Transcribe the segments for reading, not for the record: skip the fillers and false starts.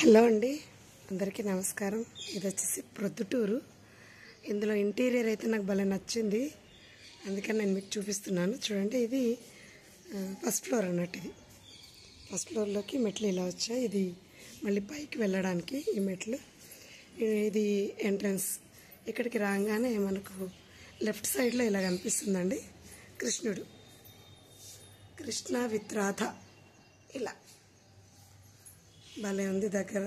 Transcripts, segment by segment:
Hello అండి, అందరికీ నమస్కారం. ఇది వచ్చేసి ప్రొద్దుటూరు. ఇందులో ఇంటీరియర్ అయితే నాకు భలే నచ్చింది, అందుకని నేను మీకు చూపిస్తున్నాను. చూడండి, ఇది ఫస్ట్ ఫ్లోర్ అన్నట్టు. ఇది ఫస్ట్ ఫ్లోర్లోకి మెట్లు ఇలా వచ్చాయి. ఇది మళ్ళీ పైకి వెళ్ళడానికి ఈ మెట్లు. ఇది ఎంట్రన్స్. ఇక్కడికి రాగానే మనకు లెఫ్ట్ సైడ్లో ఇలా కనిపిస్తుందండి కృష్ణుడు, కృష్ణ విత్ రాధ. ఇలా భలే ఉంది. దగ్గర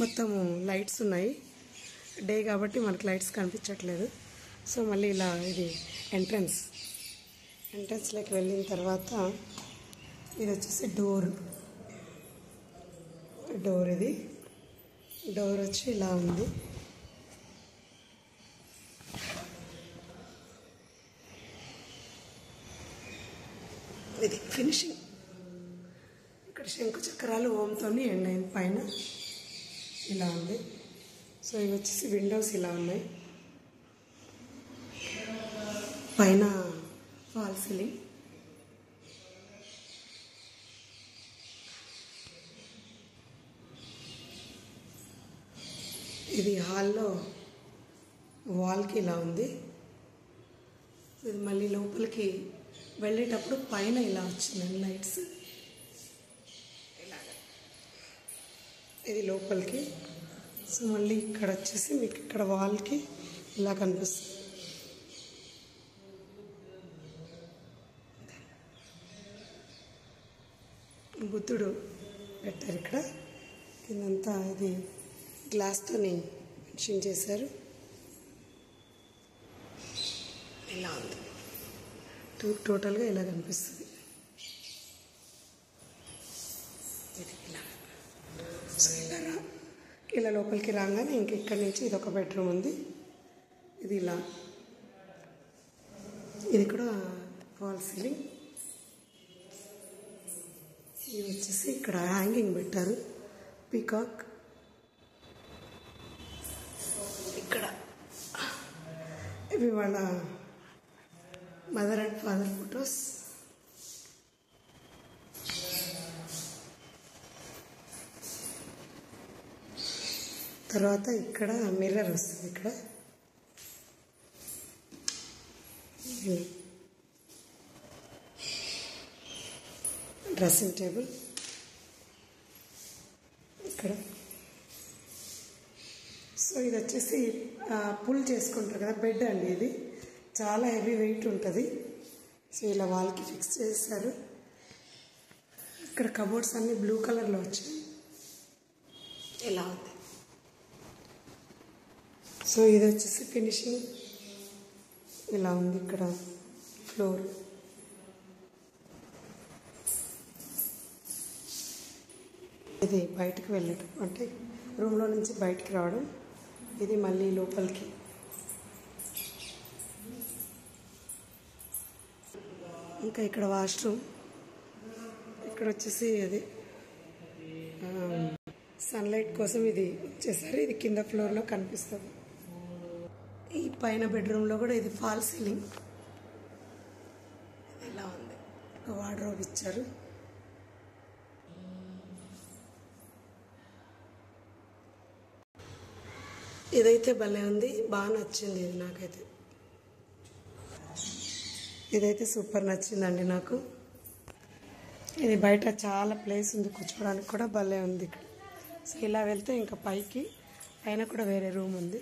మొత్తము లైట్స్ ఉన్నాయి. డే కాబట్టి మనకు లైట్స్ కనిపించట్లేదు. సో మళ్ళీ ఇలా ఇది ఎంట్రన్స్లోకి వెళ్ళిన తర్వాత ఇది వచ్చేసి డోర్. ఇది డోర్ వచ్చి ఇలా ఉంది. ఇది ఫినిషింగ్. ఇక్కడ శంకు చక్రాలు ఓంతో ఎండ్ అయింది. పైన ఇలా ఉంది. సో ఇవి వచ్చేసి విండోస్ ఇలా ఉన్నాయి. పైన ఫాల్ సీలింగ్. ఇది హాల్లో వాల్కి ఇలా ఉంది. ఇది మళ్ళీ లోపలికి వెళ్ళేటప్పుడు పైన ఇలా వచ్చిందండి లైట్స్. ఇలాగ ఇది లోపలికి. సో మళ్ళీ ఇక్కడ వచ్చేసి మీకు ఇక్కడ వాల్కి ఇలా కనిపిస్తుంది. బుద్ధుడు పెట్టారు ఇక్కడ. కిందంతా ఇది గ్లాస్తో ఫినిషింగ్ చేశారు. ఇలా ఉంది. టోటల్గా ఇలా కనిపిస్తుంది. ఇది సో ఇలా లోపలికి రాగానే ఇంక ఇక్కడి నుంచి ఇది ఒక బెడ్రూమ్ ఉంది. ఇది ఇలా, ఇది కూడా ఫాల్ సీలింగ్. ఇది వచ్చేసి ఇక్కడ హ్యాంగింగ్ పెట్టారు, పీకాక్. ఇక్కడ ఇవి వాళ్ళ మదర్ అండ్ ఫాదర్ ఫొటోస్. తర్వాత ఇక్కడ మిర్రర్ వస్తుంది. ఇక్కడ డ్రెస్సింగ్ టేబుల్. ఇక్కడ సో ఇది వచ్చేసి పుల్ చేసుకుంటారు కదా, బెడ్ అండి. ఇది చాలా హెవీ వెయిట్ ఉంటుంది. సో ఇలా వాల్కి ఫిక్స్ చేశారు. ఇక్కడ కబోర్డ్స్ అన్నీ బ్లూ కలర్లో వచ్చాయి. ఇలా ఉంది. సో ఇది వచ్చేసి ఫినిషింగ్ ఇలా ఉంది. ఇక్కడ ఫ్లోర్. ఇది బయటకు వెళ్ళటం, అంటే రూమ్లో నుంచి బయటికి రావడం. ఇది మళ్ళీ లోపలికి. ఇంకా ఇక్కడ వాష్రూమ్. ఇక్కడ వచ్చేసి అది సన్లైట్ కోసం ఇది చేశారు. ఇది కింద ఫ్లోర్లో కనిపిస్తుంది. ఈ పైన బెడ్రూమ్లో కూడా ఇది ఫాల్ సీలింగ్. ఇలా ఉంది. ఒక వార్డ్రోబ్ ఇచ్చారు. ఇదైతే భలే ఉంది, బాగా నచ్చింది. ఇది నాకైతే ఇదైతే సూపర్ నచ్చిందండి నాకు. ఇది బయట చాలా ప్లేస్ ఉంది, కూర్చోవడానికి కూడా భలే ఉంది ఇక్కడ. సో ఇలా వెళ్తే ఇంకా పైన కూడా వేరే రూమ్ ఉంది.